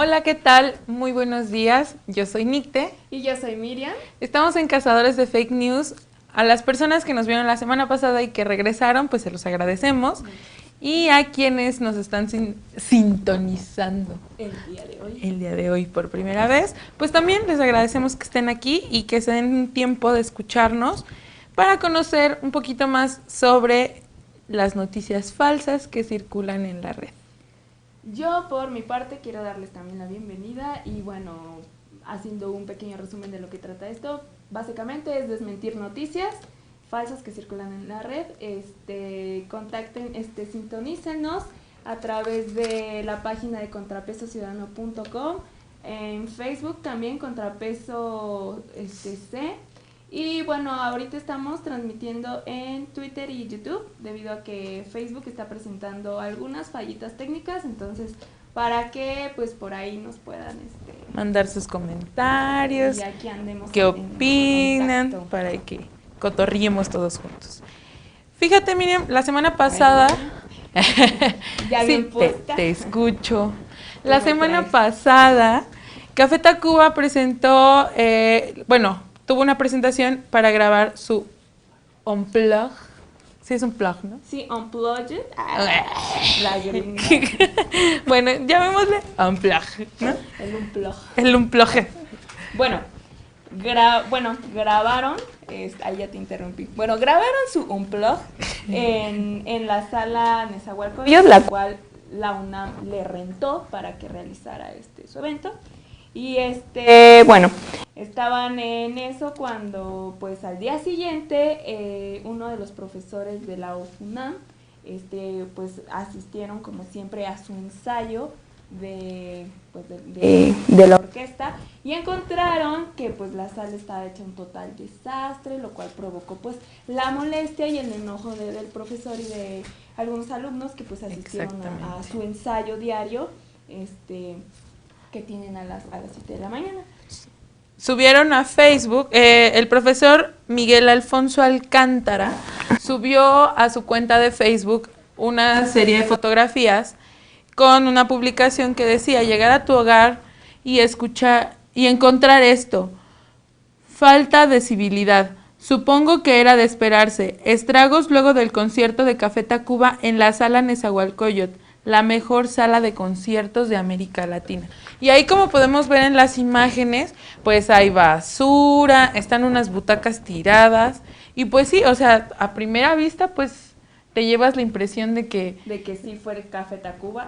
Hola, ¿qué tal? Muy buenos días. Yo soy Nicte. Y yo soy Miriam. Estamos en Cazadores de Fake News. A las personas que nos vieron la semana pasada y que regresaron, pues se los agradecemos. Y a quienes nos están sintonizando El día de hoy por primera vez, pues también les agradecemos que estén aquí y que se den un tiempo de escucharnos para conocer un poquito más sobre las noticias falsas que circulan en la red. Yo, por mi parte, quiero darles también la bienvenida y bueno, haciendo un pequeño resumen de lo que trata esto, básicamente es desmentir noticias falsas que circulan en la red. Contacten, sintonícenos a través de la página de contrapesociudadano.com, en Facebook también Contrapeso C. Y bueno, ahorita estamos transmitiendo en Twitter y YouTube debido a que Facebook está presentando algunas fallitas técnicas, entonces para que pues por ahí nos puedan mandar sus comentarios, y aquí andemos qué opinan, para que cotorriemos todos juntos. Fíjate, Miriam, la semana pasada ya sí, puesta. te escucho. La semana pasada Café Tacuba presentó, tuvo una presentación para grabar su Unplug. Sí, es un plug, ¿no? Sí, Unplugged. La gringa. Bueno, llamémosle Unplug, ¿no? El Unplug. El Unplug. Bueno, grabaron, ahí ya te interrumpí. Bueno, grabaron su Unplug en la sala Nezahualcóyotl, la cual la UNAM le rentó para que realizara su evento. Y bueno, estaban en eso cuando pues al día siguiente uno de los profesores de la UNAM pues asistieron como siempre a su ensayo de la orquesta y encontraron que pues la sala estaba hecha un total desastre, lo cual provocó pues la molestia y el enojo del profesor y de algunos alumnos que pues asistieron a su ensayo diario que tienen a las 7 de la mañana. Subieron a Facebook, el profesor Miguel Alfonso Alcántara subió a su cuenta de Facebook una serie de fotografías con una publicación que decía: llegar a tu hogar y escuchar y encontrar esto. Falta de civilidad. Supongo que era de esperarse. Estragos luego del concierto de Café Tacuba en la sala Nezahualcóyotl, la mejor sala de conciertos de América Latina. Y ahí, como podemos ver en las imágenes, pues hay basura, están unas butacas tiradas. Y pues sí, o sea, a primera vista, pues te llevas la impresión de que sí fue el Café Tacuba.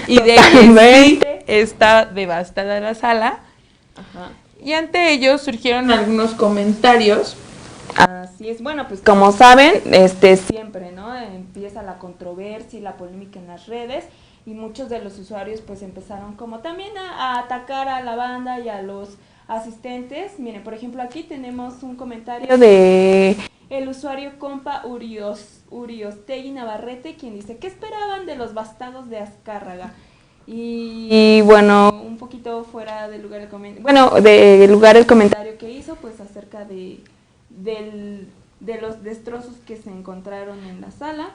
y de que sí está devastada la sala. Ajá. Y ante ello surgieron algunos comentarios. Así es, bueno, pues como saben, siempre, ¿no? Empieza la controversia y la polémica en las redes y muchos de los usuarios pues empezaron como también a atacar a la banda y a los asistentes. Miren, por ejemplo, aquí tenemos un comentario de el usuario compa Uriostegui Navarrete, quien dice: ¿qué esperaban de los bastados de Azcárraga? Y bueno, un poquito fuera de lugar el comentario que hizo pues acerca de los destrozos que se encontraron en la sala,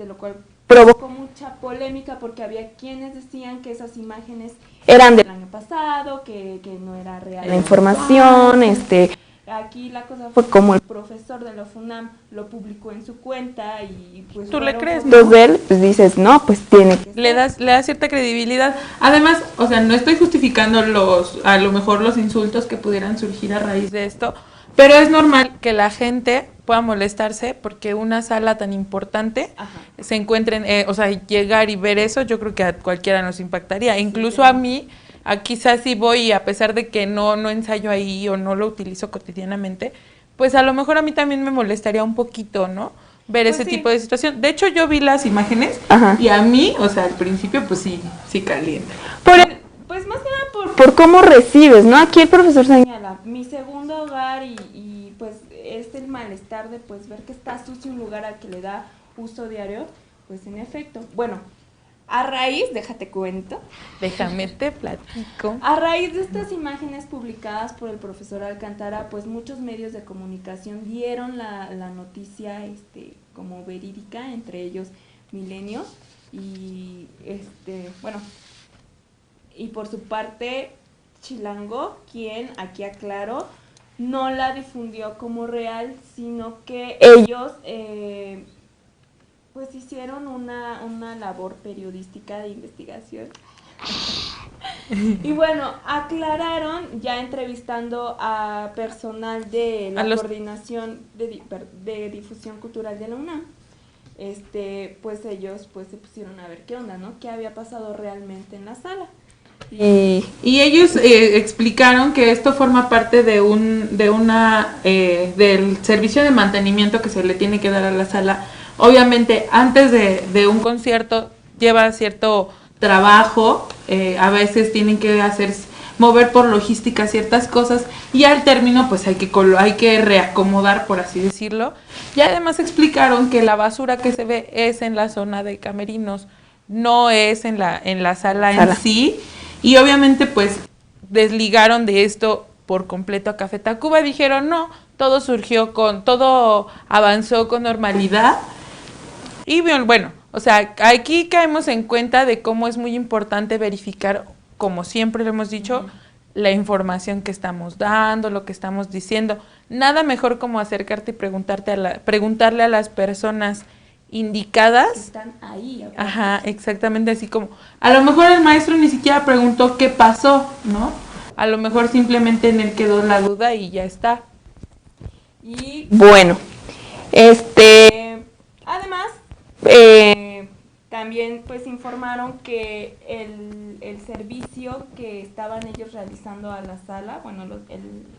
lo cual provocó mucha polémica porque había quienes decían que esas imágenes eran del año pasado, que no era real la información. Aquí la cosa fue como el profesor de la FUNAM lo publicó en su cuenta y pues tú le crees, ¿no? De él, pues dices, no, pues tiene que le das cierta credibilidad. Además, o sea, no estoy justificando a lo mejor los insultos que pudieran surgir a raíz de esto, pero es normal que la gente pueda molestarse porque una sala tan importante se encuentren, o sea, llegar y ver eso, yo creo que a cualquiera nos impactaría, incluso a mí. Quizás sí voy y a pesar de que no ensayo ahí o no lo utilizo cotidianamente, pues a lo mejor a mí también me molestaría un poquito, ¿no? Ver pues ese tipo de situación. De hecho, yo vi las imágenes y a mí, o sea, al principio, pues sí calienta. Pues más que nada por cómo recibes, ¿no? Aquí el profesor señala, mi segundo hogar y pues es el malestar de pues ver que está sucio un lugar al que le da uso diario, pues en efecto. Bueno, a raíz, déjame te platico. A raíz de estas imágenes publicadas por el profesor Alcántara, pues muchos medios de comunicación dieron la noticia como verídica, entre ellos Milenio y bueno, y por su parte Chilango, quien, aquí aclaro, no la difundió como real, sino que ellos pues hicieron una labor periodística de investigación. Y bueno, aclararon, ya entrevistando a personal de la Coordinación de Difusión Cultural de la UNAM, pues ellos pues se pusieron a ver qué onda, ¿no? ¿Qué había pasado realmente en la sala? Y ellos explicaron que esto forma parte del servicio de mantenimiento que se le tiene que dar a la sala. Obviamente, antes de un concierto lleva cierto trabajo, a veces tienen que mover por logística ciertas cosas y al término pues hay que reacomodar, por así decirlo. Y además explicaron que la basura que se ve es en la zona de camerinos, no es en la sala en sí. Y obviamente pues desligaron de esto por completo a Café Tacuba. Dijeron no, todo avanzó con normalidad. Y bueno, o sea, aquí caemos en cuenta de cómo es muy importante verificar, como siempre lo hemos dicho, la información que estamos dando, lo que estamos diciendo. Nada mejor como acercarte y preguntarle a las personas indicadas. Que están ahí. Ajá, exactamente, así como, a lo mejor el maestro ni siquiera preguntó qué pasó, ¿no? A lo mejor simplemente en él quedó la duda y ya está. Y bueno, además, también pues informaron que el servicio que estaban ellos realizando a la sala, bueno,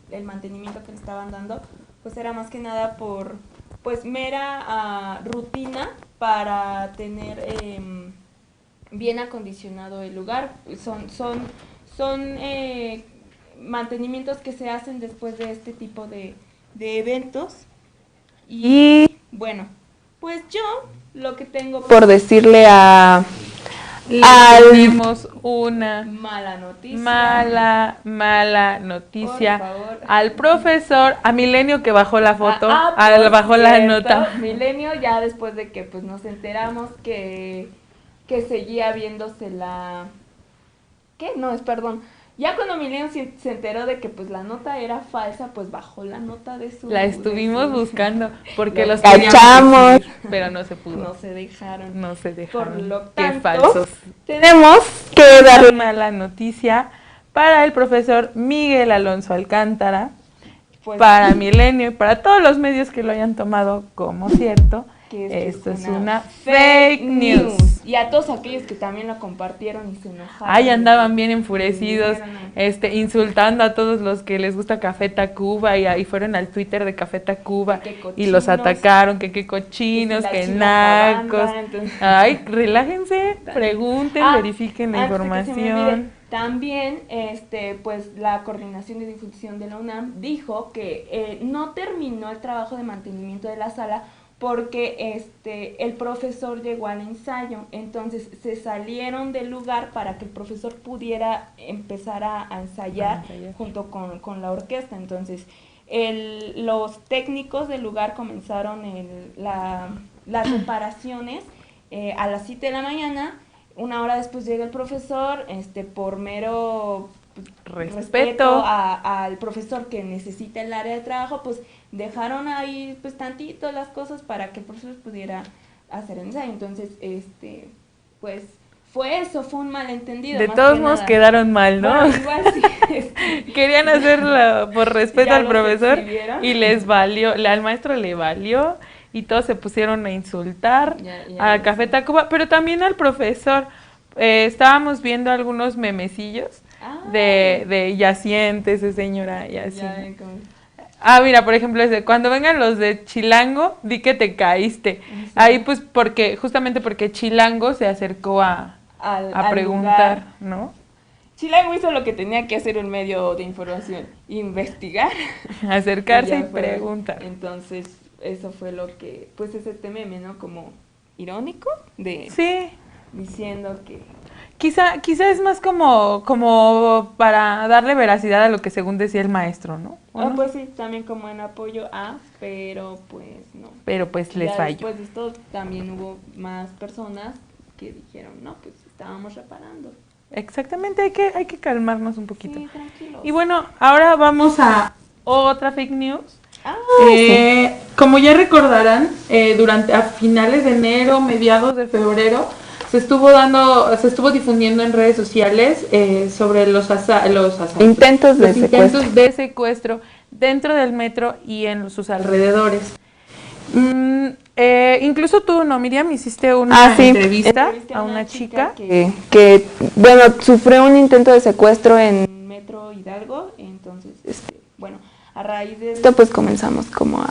el mantenimiento que le estaban dando, pues era más que nada por pues mera rutina para tener bien acondicionado el lugar. Son mantenimientos que se hacen después de este tipo de eventos. Y bueno, pues yo lo que tengo por decirle tenemos una mala noticia. Mala noticia. Por favor. Al profesor, a Milenio que bajó la foto, bajó la nota. Milenio, ya después de que pues nos enteramos que seguía viéndose la... ¿Qué? No, perdón. Ya cuando Milenio se enteró de que pues la nota era falsa, pues bajó la nota de su... La estuvimos buscando porque los cachamos, decir, pero no se pudo. No se dejaron. Por lo tanto, qué falsos. Tenemos que dar mala noticia para el profesor Miguel Alonso Alcántara, pues, para Milenio y para todos los medios que lo hayan tomado como cierto. Que esto es una fake news. Y a todos aquellos que también lo compartieron y se enojaron. Ahí andaban bien enfurecidos, insultando a todos los que les gusta Café Tacuba y fueron al Twitter de Café Tacuba y los atacaron, que qué cochinos, que nacos. Ay, relájense, pregunten, verifiquen la información. También, pues la Coordinación de Difusión de la UNAM dijo que no terminó el trabajo de mantenimiento de la sala porque el profesor llegó al ensayo, entonces se salieron del lugar para que el profesor pudiera empezar a ensayar junto con la orquesta. Entonces los técnicos del lugar comenzaron las reparaciones a las 7 de la mañana. Una hora después llega el profesor, por mero respeto al profesor que necesita el área de trabajo, pues dejaron ahí pues tantito las cosas para que el profesor pudiera hacer el ensayo. Entonces, pues fue un malentendido. De todos modos quedaron mal, ¿no? Bueno, igual sí. Querían hacerlo por respeto al profesor y les valió, al maestro le valió y todos se pusieron a insultar a Café Tacuba, pero también al profesor. Estábamos viendo algunos memecillos de yacientes, señora, y así. Mira, por ejemplo, cuando vengan los de Chilango, di que te caíste. Sí. Ahí pues justamente porque Chilango se acercó a preguntar, lugar. ¿No? Chilango hizo lo que tenía que hacer un medio de información, investigar. Acercarse y preguntar. Entonces, eso fue lo que, pues ese meme, ¿no? Como irónico sí. Diciendo que... Quizá es más como para darle veracidad a lo que según decía el maestro, ¿no? ¿No? Pues sí, también como en apoyo pero pues no. Pero pues les falló. Después de esto también hubo más personas que dijeron, no, pues estábamos reparando. Exactamente, hay que calmarnos un poquito. Sí, tranquilos. Y bueno, ahora vamos a otra fake news. Sí. Como ya recordarán, durante a finales de enero, mediados de febrero, se estuvo difundiendo en redes sociales sobre los intentos de secuestro dentro del metro y en sus alrededores. Incluso tú, ¿no, Miriam? Hiciste una entrevista a una chica que, bueno, sufrió un intento de secuestro en Metro Hidalgo. Entonces, bueno, a raíz de esto, pues comenzamos como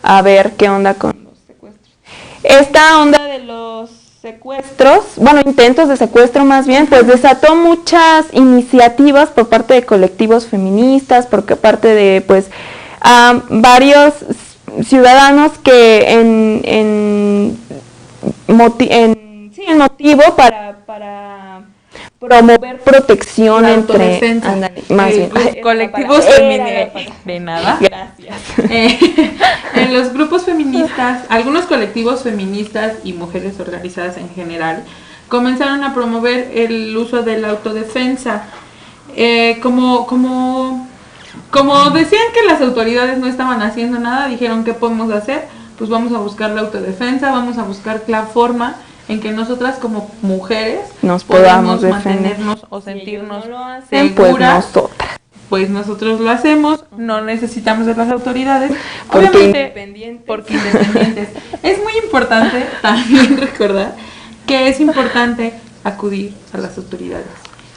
a ver qué onda con los secuestros. Esta onda de los secuestros, bueno, intentos de secuestro más bien, pues desató muchas iniciativas por parte de colectivos feministas, por parte de, pues, varios ciudadanos que en motivo para promover protección entre colectivos de nada. Gracias. En los grupos feministas, algunos colectivos feministas y mujeres organizadas en general comenzaron a promover el uso de la autodefensa. Como decían que las autoridades no estaban haciendo nada, dijeron, ¿qué podemos hacer? Pues vamos a buscar la autodefensa, vamos a buscar la forma en que nosotras como mujeres nos podamos mantenernos o sentirnos seguras. Pues nosotros lo hacemos, no necesitamos de las autoridades, porque independientes. Es muy importante también recordar que es importante acudir a las autoridades.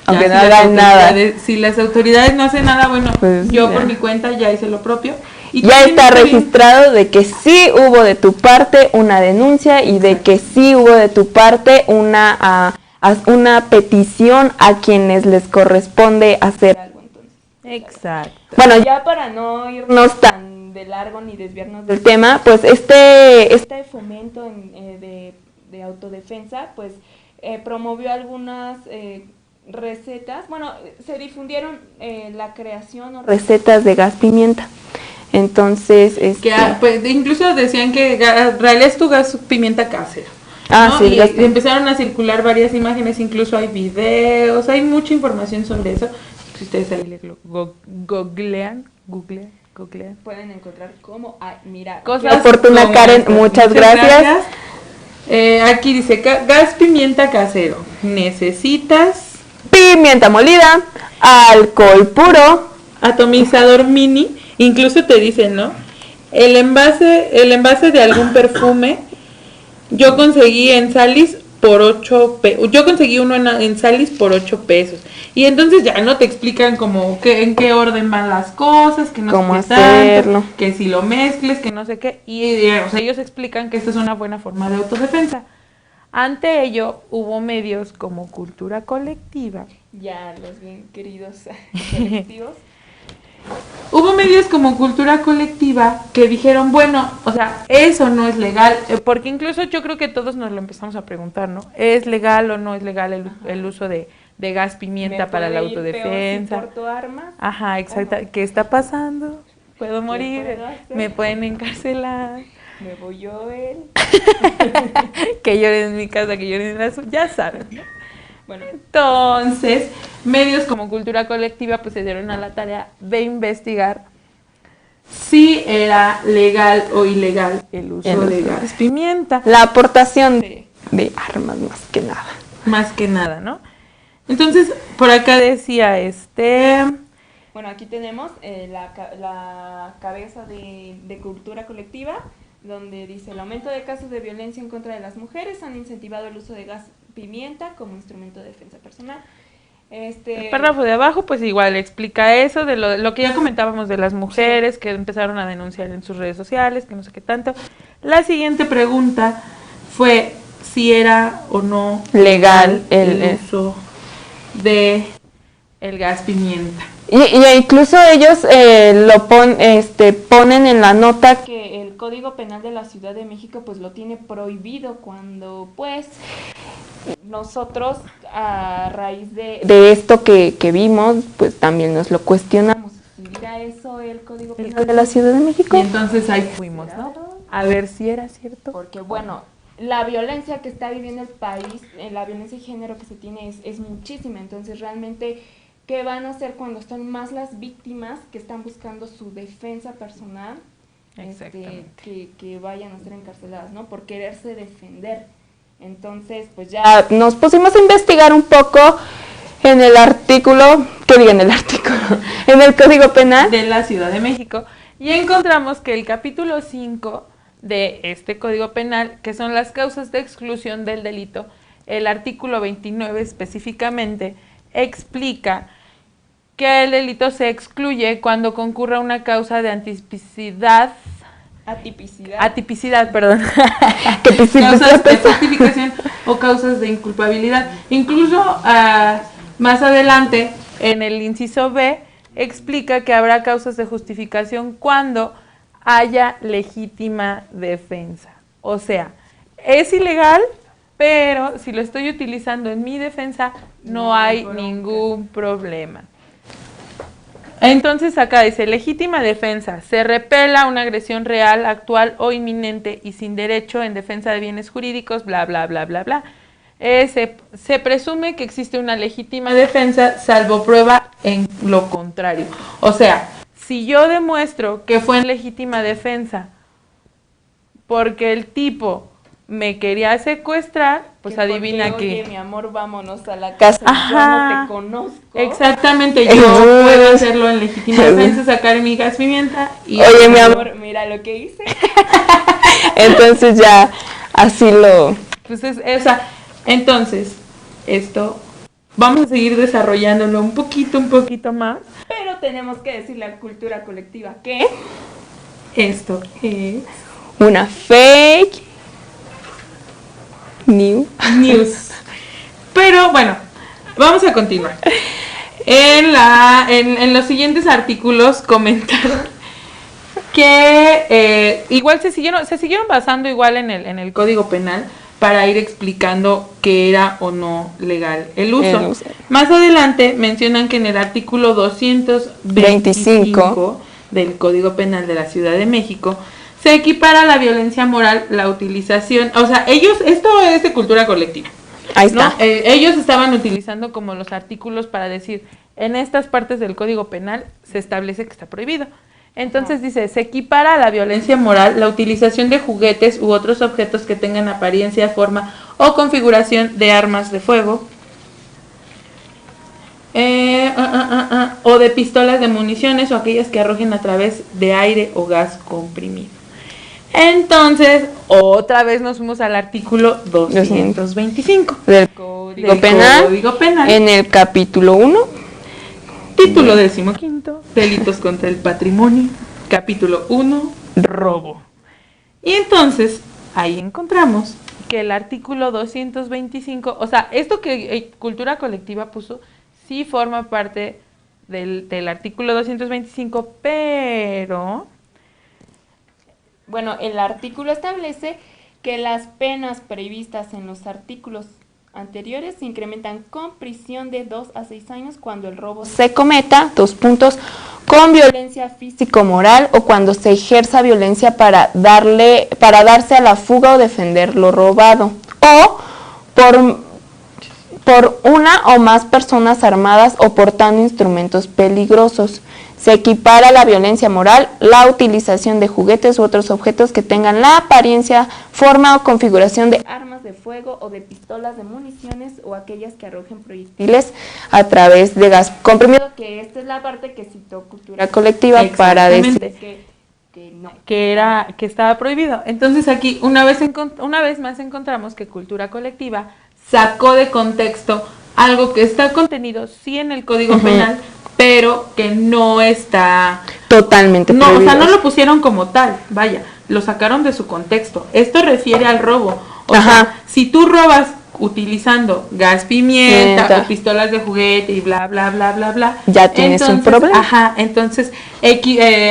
Aunque no hagan nada. Si las autoridades no hacen nada, bueno, pues yo por mi cuenta ya hice lo propio. Y ya está registrado de que sí hubo de tu parte una denuncia y de que sí hubo de tu parte una petición a quienes les corresponde hacer algo. Entonces, exacto. Bueno, ya para no irnos tan de largo ni desviarnos del tema, pues este fomento de autodefensa, pues promovió algunas recetas. Bueno, se difundieron la creación o recetas de gas pimienta. Entonces, pues, incluso decían que realías tu gas pimienta casero. ¿no? Sí, y empezaron a circular varias imágenes, incluso hay videos, hay mucha información sobre eso. Si ustedes ahí googlean, pueden encontrar cómo mirar. Cosas oportuna, Karen, muchas gracias. Aquí dice gas pimienta casero. Necesitas pimienta molida, alcohol puro, atomizador mini. Incluso te dicen, ¿no? El envase de algún perfume. Yo conseguí en Salis por 8 pesos. Yo conseguí uno en Salis por 8 pesos. Y entonces ya no te explican como en qué orden van las cosas, que no cómo sé qué hacerlo, tanto, que si lo mezcles, que no sé qué. Y o sea, ellos explican que esto es una buena forma de autodefensa. Ante ello, hubo medios como Cultura Colectiva. Ya, los bien queridos colectivos. Hubo medios como Cultura Colectiva que dijeron, bueno, o sea, eso no es legal, porque incluso yo creo que todos nos lo empezamos a preguntar, ¿no? ¿Es legal o no es legal el uso de gas pimienta para la autodefensa? ¿Me porto armas? Ajá, exacto. ¿Qué está pasando? ¿Puedo morir? ¿Me pueden encarcelar? ¿Me voy yo él? Que lloren en mi casa, que lloren en la suya, ya saben, ¿no? Bueno, entonces, medios como Cultura Colectiva pues se dieron a la tarea de investigar si era legal o ilegal el uso de gas pimienta. La aportación de armas más que nada, ¿no? Entonces, por acá decía bueno, aquí tenemos la cabeza de Cultura Colectiva, donde dice: el aumento de casos de violencia en contra de las mujeres han incentivado el uso de gas pimienta como instrumento de defensa personal. El párrafo de abajo pues igual explica eso de lo que ya comentábamos de las mujeres que empezaron a denunciar en sus redes sociales, que no sé qué tanto. La siguiente pregunta fue si era o no legal el uso de el gas pimienta. Y incluso ellos ponen en la nota que el Código Penal de la Ciudad de México pues lo tiene prohibido, cuando pues nosotros a raíz de esto que vimos pues también nos lo cuestionamos. ¿Mira eso el Código Penal de la Ciudad de México? Y entonces ahí fuimos, ¿no? A ver si era cierto. Porque bueno, la violencia que está viviendo el país, la violencia de género que se tiene es muchísima. Entonces, realmente, ¿qué van a hacer cuando están más las víctimas que están buscando su defensa personal? Que vayan a ser encarceladas, ¿no? Por quererse defender. Entonces, pues ya nos pusimos a investigar un poco en el artículo, en el Código Penal de la Ciudad de México, y encontramos que el capítulo 5 de este Código Penal, que son las causas de exclusión del delito, el artículo 29 específicamente, explica que el delito se excluye cuando concurra una causa de atipicidad, perdón. Causas de justificación o causas de inculpabilidad. Incluso más adelante, en el inciso B, explica que habrá causas de justificación cuando haya legítima defensa. O sea, es ilegal, pero si lo estoy utilizando en mi defensa, no hay ningún problema. Entonces acá dice, legítima defensa, se repela una agresión real, actual o inminente y sin derecho en defensa de bienes jurídicos, bla, bla, bla, bla, bla. Se presume que existe una legítima defensa, salvo prueba en lo contrario. O sea, si yo demuestro que fue en legítima defensa porque el tipo me quería secuestrar, pues adivina que... Oye, mi amor, vámonos a la casa, yo no te conozco. Exactamente, yo puedo hacerlo en legítima defensa, sacar mi gas pimienta y... Oye, mi amor, mira lo que hice. Entonces ya, así lo... Pues entonces, esto, vamos a seguir desarrollándolo un poquito más. Pero tenemos que decir la cultura colectiva, ¿qué? Esto es... una fake news. Pero bueno, vamos a continuar. En los siguientes artículos comentaron que igual se siguieron basando igual en el Código Penal para ir explicando qué era o no legal el uso. Más adelante mencionan que en el artículo 225 del Código Penal de la Ciudad de México se equipara a la violencia moral la utilización, o sea, esto es de cultura colectiva. Ahí está. ¿No? Ellos estaban utilizando como los artículos para decir, en estas partes del Código Penal se establece que está prohibido. Entonces dice, se equipara a la violencia moral la utilización de juguetes u otros objetos que tengan apariencia, forma o configuración de armas de fuego, o de pistolas de municiones o aquellas que arrojen a través de aire o gas comprimido. Entonces, otra vez nos fuimos al artículo 225 del Código Penal, en el capítulo 1, título 15, delitos contra el patrimonio, capítulo 1, robo. Y entonces, ahí encontramos que el artículo 225, o sea, esto que cultura colectiva puso, sí forma parte del artículo 225, pero... Bueno, el artículo establece que las penas previstas en los artículos anteriores se incrementan con prisión de 2 a 6 años cuando el robo se cometa, con violencia físico-moral o cuando se ejerza violencia para darse a la fuga o defender lo robado, o por una o más personas armadas o portando instrumentos peligrosos. Se equipara a la violencia moral la utilización de juguetes u otros objetos que tengan la apariencia, forma o configuración de armas de fuego o de pistolas de municiones o aquellas que arrojen proyectiles a través de gas comprimido, que esta es la parte que citó cultura colectiva para decir que estaba prohibido. Entonces aquí una vez más encontramos que cultura colectiva sacó de contexto algo que está contenido sí en el Código Penal, pero que no está totalmente prohibido. O sea, no lo pusieron como tal, vaya, lo sacaron de su contexto. Esto refiere al robo. O sea, si tú robas utilizando gas pimienta o pistolas de juguete y bla, bla, bla, bla, bla, ya tienes un problema. Entonces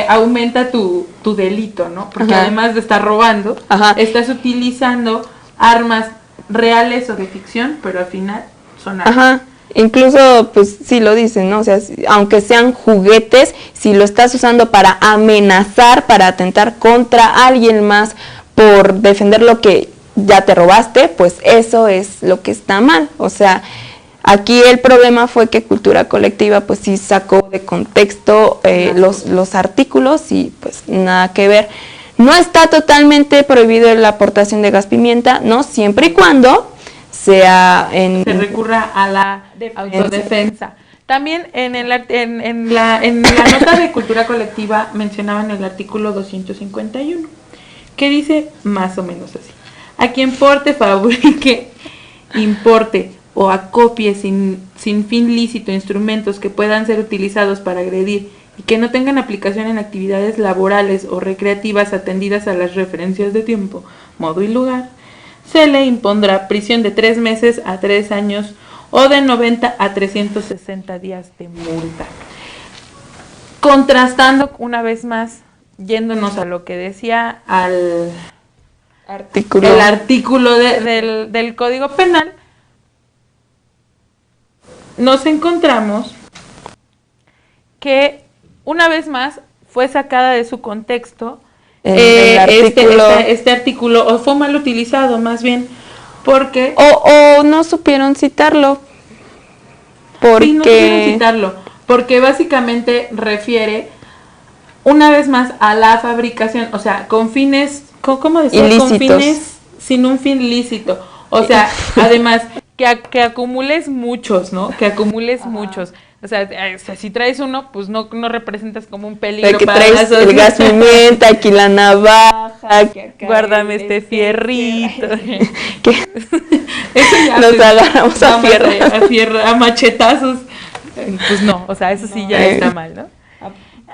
aumenta tu delito, ¿no? Porque además de estar robando, estás utilizando armas reales o de ficción, pero al final son armas. Incluso, pues sí lo dicen, ¿no? O sea, aunque sean juguetes, si lo estás usando para amenazar, para atentar contra alguien más, por defender lo que ya te robaste, pues eso es lo que está mal. O sea, aquí el problema fue que Cultura Colectiva pues sí sacó de contexto los artículos y pues nada que ver. No está totalmente prohibido la aportación de gas pimienta, ¿no? Siempre y cuando sea se recurra a la autodefensa. También en la nota de Cultura Colectiva mencionaban el artículo 251, que dice más o menos así: a quien porte, fabrique, importe o acopie sin fin lícito instrumentos que puedan ser utilizados para agredir y que no tengan aplicación en actividades laborales o recreativas atendidas a las referencias de tiempo, modo y lugar, se le impondrá prisión de 3 meses a 3 años o de 90 a 360 días de multa. Contrastando una vez más, yéndonos a lo que decía el artículo del Código Penal, nos encontramos que una vez más fue sacada de su contexto este artículo, o fue mal utilizado más bien, porque o no supieron citarlo, porque sí, no supieron citarlo, porque básicamente refiere una vez más a la fabricación, o sea, con fines, ¿cómo decir? Ilícitos. Con fines sin un fin lícito, o sea, además que acumules muchos, ¿no? Que acumules muchos. O sea, si traes uno, pues no representas como un peligro que para traes el gas pimienta, aquí la navaja, guárdame este fierrito. Que eso ya nos agarramos a fierro, a machetazos. Pues no, o sea, eso sí ya está mal, ¿no?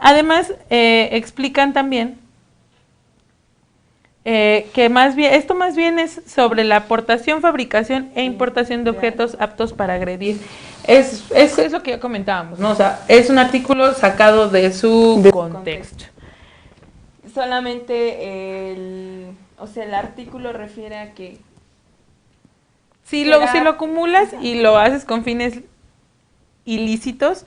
Además, explican también que esto más bien es sobre la aportación, fabricación e importación de objetos aptos para agredir. Es lo que ya comentábamos, ¿no? O sea, es un artículo sacado de su contexto. Solamente el artículo refiere a que si lo acumulas y lo haces con fines ilícitos,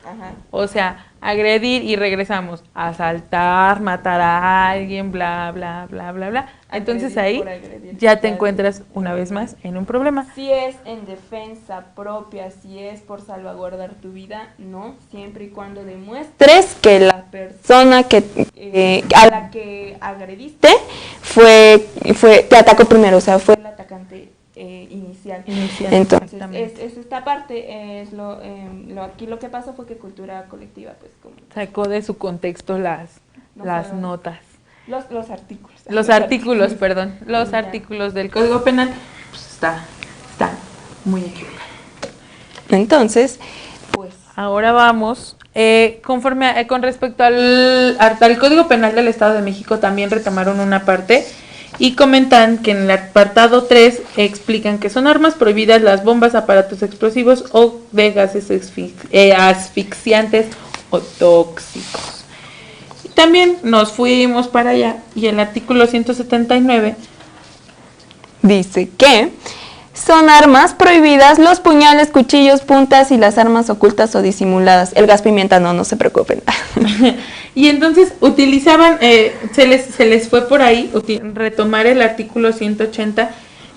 o sea, agredir y regresamos, asaltar, matar a alguien, bla, bla, bla, bla, bla. Entonces ahí ya te encuentras una vez más en un problema. Si es en defensa propia, si es por salvaguardar tu vida, no, siempre y cuando demuestres que la persona a la que agrediste te atacó primero, o sea, fue el atacante inicial. Entonces, es esta parte, aquí lo que pasó fue que Cultura Colectiva, pues, como sacó de su contexto las notas. Los artículos. Los artículos del Código Penal, pues está muy equivocado. Entonces, pues ahora vamos, con respecto al Código Penal del Estado de México, también retomaron una parte y comentan que en el apartado 3 explican que son armas prohibidas las bombas, aparatos explosivos o de gases asfixiantes o tóxicos. También nos fuimos para allá y el artículo 179 dice que son armas prohibidas los puñales, cuchillos, puntas y las armas ocultas o disimuladas. El gas pimienta no se preocupen. Y entonces utilizaban, se les fue por ahí retomar el artículo 180,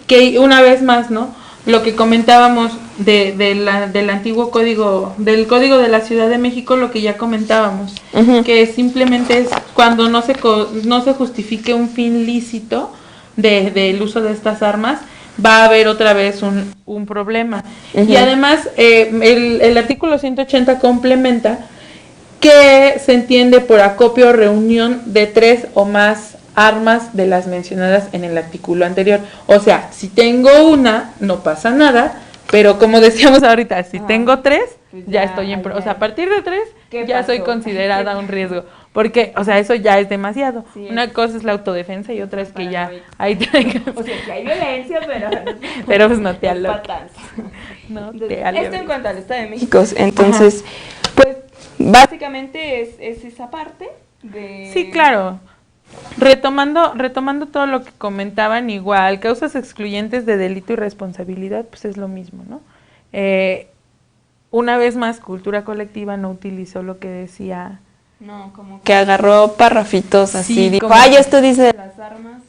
que una vez más, ¿no? Lo que comentábamos del antiguo código, del Código de la Ciudad de México, lo que ya comentábamos, que simplemente es cuando no se justifique un fin lícito del uso de estas armas, va a haber otra vez un problema. Y además, el artículo 180 complementa que se entiende por acopio o reunión de 3 o más armas de las mencionadas en el artículo anterior. O sea, si tengo una, no pasa nada, pero como decíamos ahorita, si tengo 3, pues ya estoy o sea, a partir de 3 ya soy considerada un riesgo. Porque, o sea, eso ya es demasiado. Sí, una cosa es la autodefensa y otra es que ya hay... O sea, que hay violencia, pero pues no te aloques. Esto en cuanto al Estado de México. Entonces, pues, básicamente es esa parte de... Sí, claro. Retomando todo lo que comentaban, igual, causas excluyentes de delito y responsabilidad, pues es lo mismo, ¿no? Una vez más, Cultura Colectiva no utilizó lo que decía... No, como que agarró parrafitos así, sí, dijo, esto dice de las armas.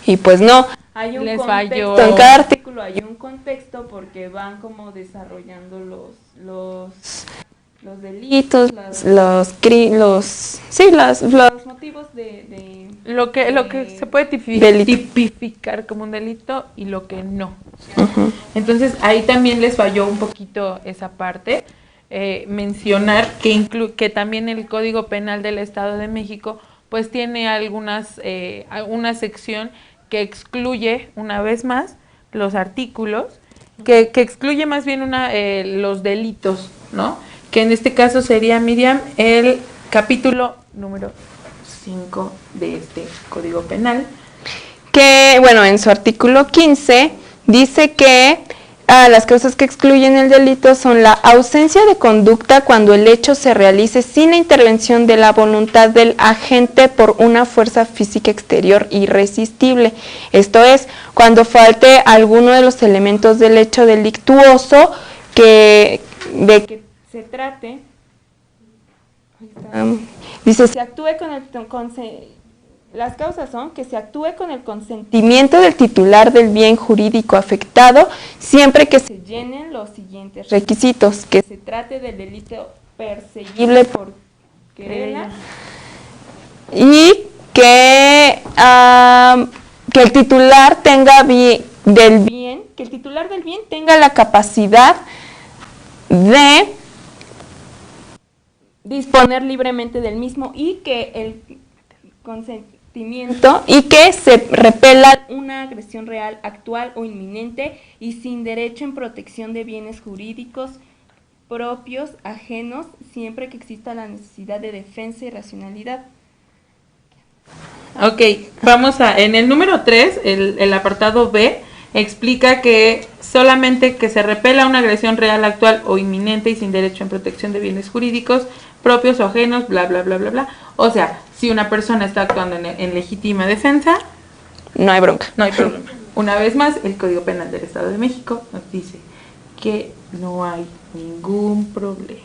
Y pues no, hay un Les contexto. falló. En cada artículo Hay un contexto porque van como desarrollando los delitos, los motivos de Lo que se puede delito. tipificar como un delito y lo que no. Ujú. Entonces ahí también les falló un poquito esa parte. Mencionar que también el Código Penal del Estado de México pues tiene una sección que excluye una vez más los artículos, que excluye más bien los delitos, ¿no? Que en este caso sería, Miriam, el capítulo número 5 de este Código Penal. Que, bueno, en su artículo 15 dice que las causas que excluyen el delito son la ausencia de conducta cuando el hecho se realice sin la intervención de la voluntad del agente por una fuerza física exterior irresistible. Esto es, cuando falte alguno de los elementos del hecho delictuoso de que se trate. Dice, se actúe con las causas son que se actúe con el consentimiento del titular del bien jurídico afectado, siempre que se llenen los siguientes requisitos: que se trate del delito perseguible por querella y que el titular del bien tenga la capacidad de disponer libremente del mismo y que el consentimiento y que se repela una agresión real, actual o inminente y sin derecho en protección de bienes jurídicos propios, ajenos, siempre que exista la necesidad de defensa y racionalidad. Ok, en el número 3, el apartado B, explica que solamente que se repela una agresión real, actual o inminente y sin derecho en protección de bienes jurídicos propios o ajenos, bla, bla, bla, bla, bla. O sea, si una persona está actuando en legítima defensa, no hay bronca. No hay problema. Una vez más, el Código Penal del Estado de México nos dice que no hay ningún problema.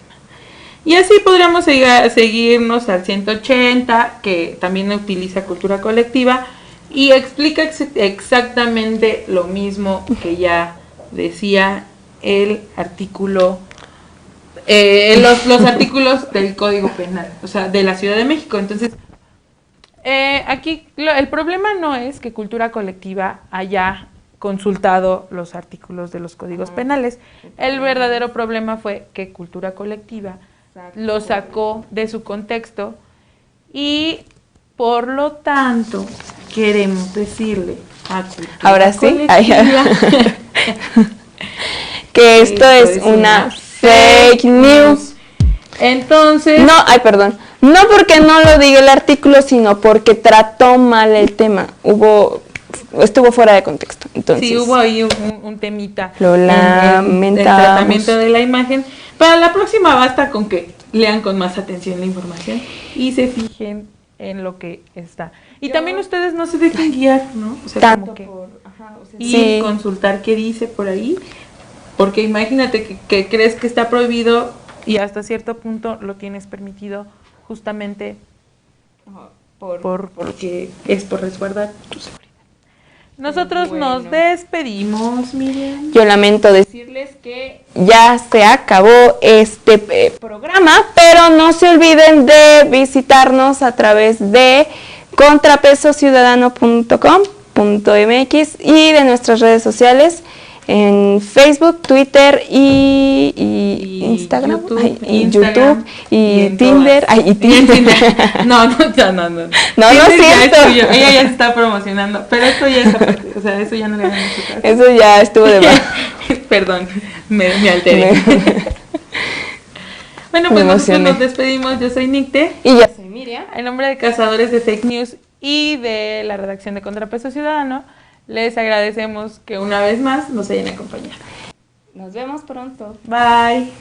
Y así podríamos seguirnos al 180, que también utiliza cultura colectiva y explica exactamente lo mismo que ya decía el artículo, los artículos del Código Penal, o sea, de la Ciudad de México. Entonces, aquí el problema no es que cultura colectiva haya consultado los artículos de los códigos penales. El verdadero problema fue que cultura colectiva lo sacó de su contexto y por lo tanto queremos decirle a cultura ahora sí colectiva que esto es una fake news. Entonces, no porque no lo diga el artículo, sino porque trató mal el tema. Estuvo fuera de contexto. Entonces, sí, hubo ahí un temita. Lo lamentamos. El tratamiento de la imagen. Para la próxima basta con que lean con más atención la información y se fijen en lo que está. Y también ustedes no se dejen guiar, ¿no? O sea, tanto como que y sí, consultar qué dice por ahí. Porque imagínate que crees que está prohibido y hasta cierto punto lo tienes permitido justamente porque es por resguardar tu seguridad. Nosotros nos despedimos, Miriam. yo lamento decirles que ya se acabó este programa, pero no se olviden de visitarnos a través de contrapesociudadano.com.mx y de nuestras redes sociales en Facebook, Twitter y Instagram, YouTube y Tinder. No, es cierto. Ella ya se está promocionando, pero esto ya es aparte, o sea, eso ya no le hagan mucho caso. Eso ya estuvo de más. Perdón, me alteré. Bueno, pues nosotros nos despedimos. Yo soy Nicte. Y yo soy Miriam. En nombre de Cazadores de Fake News y de la redacción de Contrapeso Ciudadano, les agradecemos que una vez más nos hayan acompañado. Nos vemos pronto. Bye.